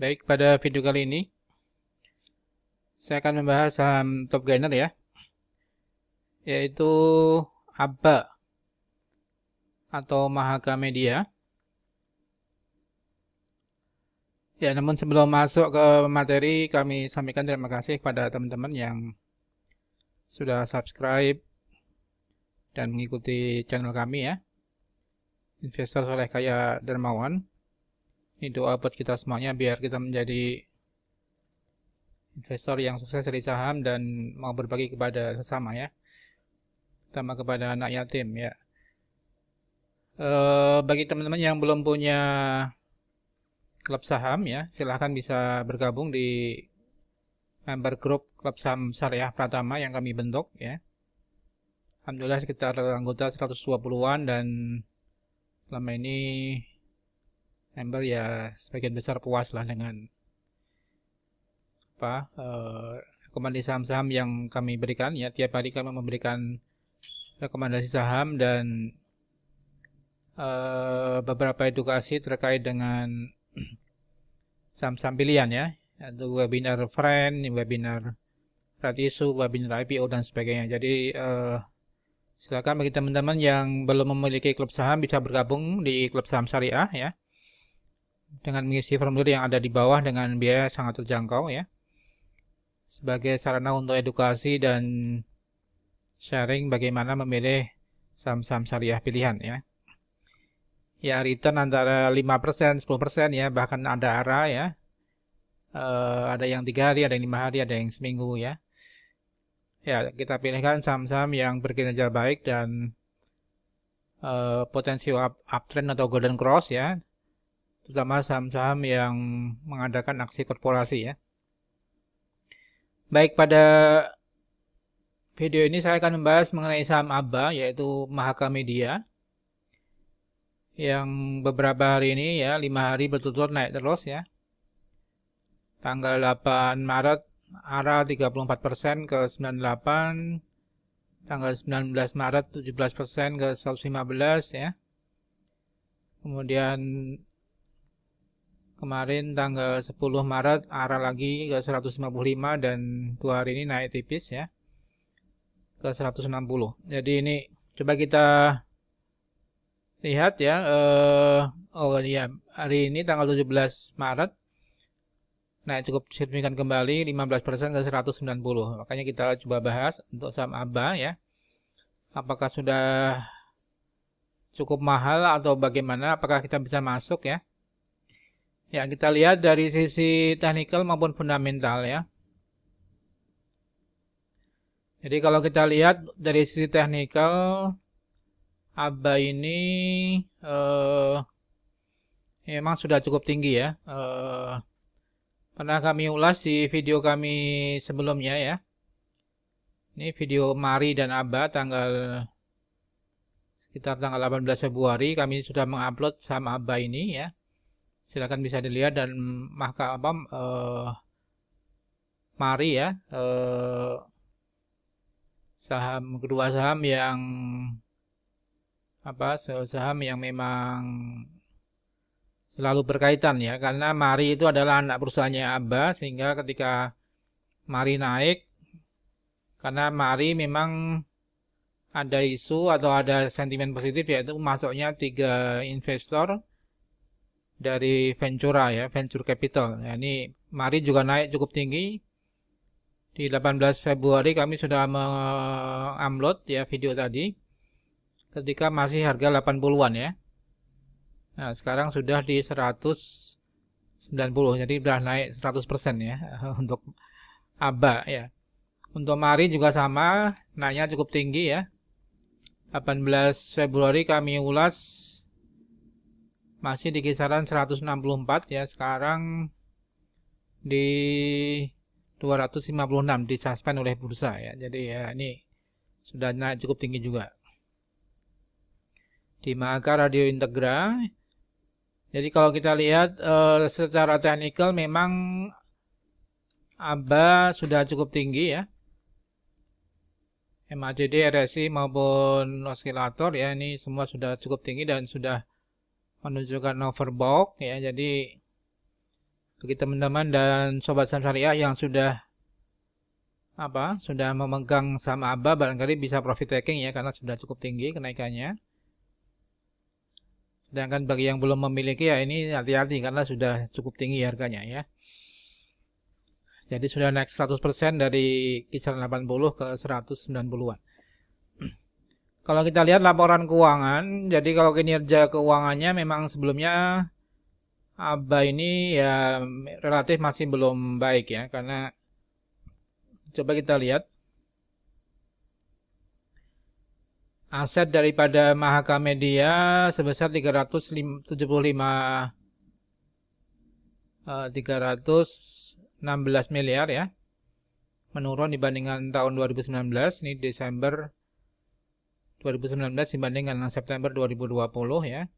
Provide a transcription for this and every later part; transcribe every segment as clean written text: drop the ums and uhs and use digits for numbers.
Baik, pada video kali ini saya akan membahas saham top gainer ya, yaitu ABBA atau Mahaka Media. Ya, namun sebelum masuk ke materi, kami sampaikan terima kasih kepada teman-teman yang sudah subscribe dan mengikuti channel kami ya, Investor Soleh Kaya Dermawan. Ini doa buat kita semuanya biar kita menjadi investor yang sukses dari saham dan mau berbagi kepada sesama ya, terutama kepada anak yatim ya. Bagi teman-teman yang belum punya klub saham ya, silahkan bisa bergabung di member grup klub saham syariah Pratama yang kami bentuk ya. Alhamdulillah sekitar anggota 120-an dan selama ini member ya sebagian besar puas lah dengan rekomendasi saham-saham yang kami berikan ya. Tiap hari kami memberikan rekomendasi saham dan beberapa edukasi terkait dengan saham-saham pilihan ya, yaitu webinar friend, webinar ratisu, webinar IPO dan sebagainya. Jadi silakan bagi teman-teman yang belum memiliki klub saham bisa bergabung di klub saham syariah ya, dengan mengisi formulir yang ada di bawah dengan biaya sangat terjangkau ya, sebagai sarana untuk edukasi dan sharing bagaimana memilih saham-saham syariah pilihan ya. Ya, return antara 5%, 10% ya, bahkan ada ARA ya. Ada yang 3 hari, ada yang 5 hari, ada yang seminggu ya. Ya, kita pilihkan saham-saham yang berkinerja baik dan potensi uptrend atau golden cross ya, terutama saham-saham yang mengadakan aksi korporasi ya. Baik, pada video ini saya akan membahas mengenai saham ABBA, yaitu Mahaka Media, yang beberapa hari ini ya, 5 hari berturut-turut naik terus ya. Tanggal 8 Maret ARA 34% ke 98, tanggal 19 Maret 17% ke 115 ya. Kemudian kemarin tanggal 10 Maret ARA lagi ke 155 dan 2 hari ini naik tipis ya ke 160. Jadi ini coba kita lihat ya, hari ini tanggal 17 Maret naik cukup signifikan kembali 15% ke 190. Makanya kita coba bahas untuk saham ABBA ya. Apakah sudah cukup mahal atau bagaimana? Apakah kita bisa masuk ya? Ya, kita lihat dari sisi technical maupun fundamental ya. Jadi kalau kita lihat dari sisi technical, ABBA ini memang sudah cukup tinggi ya. Pernah kami ulas di video kami sebelumnya ya. Ini video Mari dan ABBA sekitar tanggal 18 Februari kami sudah mengupload saham ABBA ini ya. Silakan bisa dilihat dan Mari ya, kedua saham yang memang selalu berkaitan ya, karena Mari itu adalah anak perusahaannya ABBA, sehingga ketika Mari naik, karena Mari memang ada isu atau ada sentimen positif, yaitu masuknya 3 investor dari Ventura ya, Venture Capital ya. Ini Mari juga naik cukup tinggi. Di 18 Februari kami sudah mengupload ya video tadi ketika masih harga 80-an ya. Nah, sekarang sudah di 190, jadi sudah naik 100% ya untuk ABBA ya. Untuk Mari juga sama, naiknya cukup tinggi ya. 18 Februari kami ulas masih di kisaran 164 ya, sekarang di 256 disuspend oleh bursa ya. Jadi ya ini sudah naik cukup tinggi juga. Di Mahaka Radio Integra, jadi kalau kita lihat secara teknikal memang ABBA sudah cukup tinggi ya. MACD, RSI maupun osilator ya, ini semua sudah cukup tinggi dan sudah menunjukkan overbought ya. Jadi bagi teman-teman dan sobat saham syariah yang sudah memegang saham ABA, barangkali bisa profit taking ya, karena sudah cukup tinggi kenaikannya. Sedangkan bagi yang belum memiliki ya ini hati-hati karena sudah cukup tinggi harganya ya. Jadi sudah naik 100% dari kisaran 80 ke 190-an. Kalau kita lihat laporan keuangan, jadi kalau kinerja keuangannya memang sebelumnya ABA ini ya relatif masih belum baik ya, karena coba kita lihat aset daripada Mahaka Media sebesar 316 miliar ya, menurun dibandingkan tahun 2019. Ini Desember 2019 dibandingkan dengan September 2020 ya.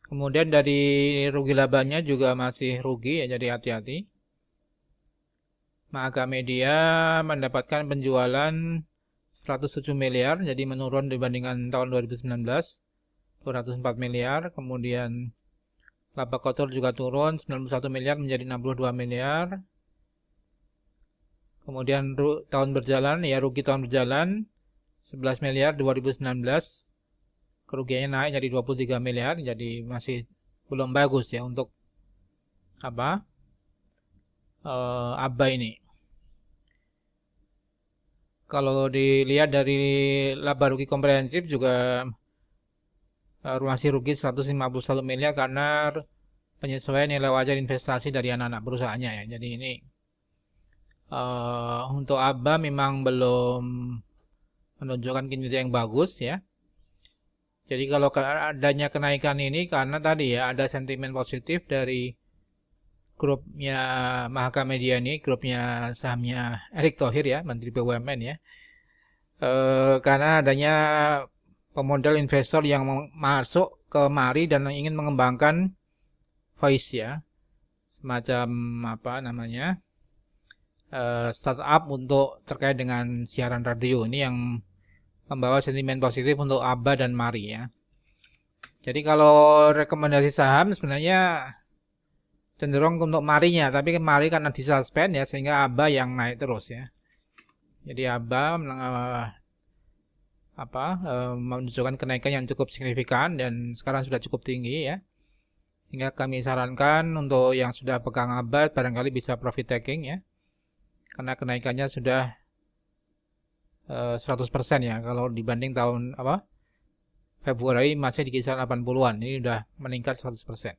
Kemudian dari rugi labanya juga masih rugi ya, jadi hati-hati. Mahaka Media mendapatkan penjualan 107 miliar, jadi menurun dibandingkan tahun 2019, 204 miliar. Kemudian laba kotor juga turun 91 miliar menjadi 62 miliar. Kemudian tahun berjalan ya, rugi tahun berjalan 11 miliar 2019. Kerugiannya naik jadi 23 miliar, jadi masih belum bagus ya untuk ABA ini. Kalau dilihat dari laba rugi komprehensif juga masih rugi 151 miliar karena penyesuaian nilai wajar investasi dari anak-anak perusahaannya ya. Jadi ini untuk ABA memang belum menunjukkan kinerja yang bagus ya. Jadi kalau adanya kenaikan ini karena tadi ya ada sentimen positif dari grupnya Mahaka Media ini, grupnya sahamnya Erick Thohir ya, Menteri BUMN ya. Karena adanya pemodal investor yang masuk ke mari dan ingin mengembangkan Voice ya, semacam startup untuk terkait dengan siaran radio. Ini yang membawa sentimen positif untuk ABA dan mari ya. Jadi kalau rekomendasi saham sebenarnya cenderung untuk marinya, tapi mari karena disuspend ya, sehingga ABA yang naik terus ya. Jadi ABA menunjukkan kenaikan yang cukup signifikan dan sekarang sudah cukup tinggi ya. Sehingga kami sarankan untuk yang sudah pegang ABA barangkali bisa profit taking ya. Karena kenaikannya sudah 100% ya. Kalau dibanding tahun Februari masih di kisaran 80-an. Ini sudah meningkat 100%.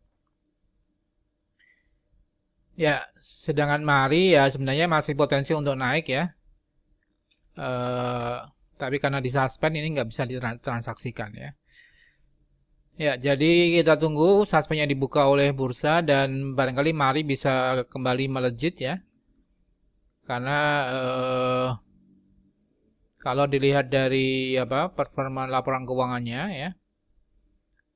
Ya, sedangkan mari ya sebenarnya masih potensi untuk naik ya. Tapi karena disuspend ini nggak bisa ditransaksikan ya. Ya, jadi kita tunggu suspendnya dibuka oleh bursa dan barangkali mari bisa kembali melejit ya. Karena kalau dilihat dari performa laporan keuangannya ya.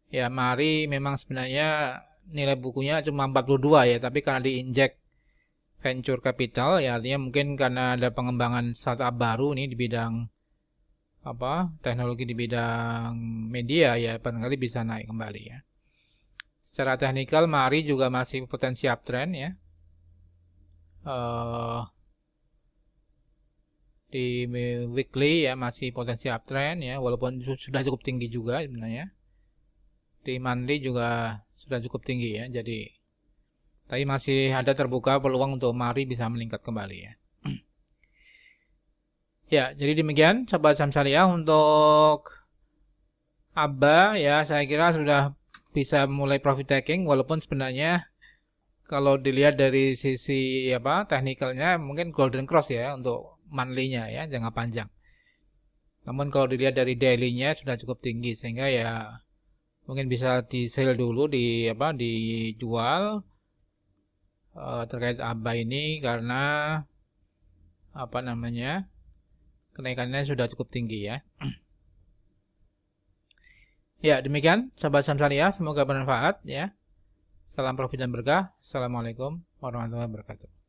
Ya, mari memang sebenarnya nilai bukunya cuma 42 ya, tapi karena diinjek venture capital ya, artinya mungkin karena ada pengembangan startup baru nih di bidang teknologi di bidang media ya, barangkali bisa naik kembali ya. Secara teknikal mari juga masih potensi uptrend ya. Di weekly ya masih potensi uptrend ya, walaupun sudah cukup tinggi juga sebenarnya. Di monthly juga sudah cukup tinggi ya, jadi tapi masih ada terbuka peluang untuk mari bisa meningkat kembali ya. Ya, jadi demikian sobat saham syariah untuk ABA ya, saya kira sudah bisa mulai profit taking, walaupun sebenarnya kalau dilihat dari sisi teknikalnya mungkin golden cross ya untuk monthly-nya ya, jangka panjang. Namun kalau dilihat dari daily-nya sudah cukup tinggi sehingga ya mungkin bisa di sell dulu, dijual terkait ABA ini karena kenaikannya sudah cukup tinggi ya. Ya, demikian sobat saham syariah, semoga bermanfaat ya. Salam profit dan berkah. Assalamualaikum warahmatullahi wabarakatuh.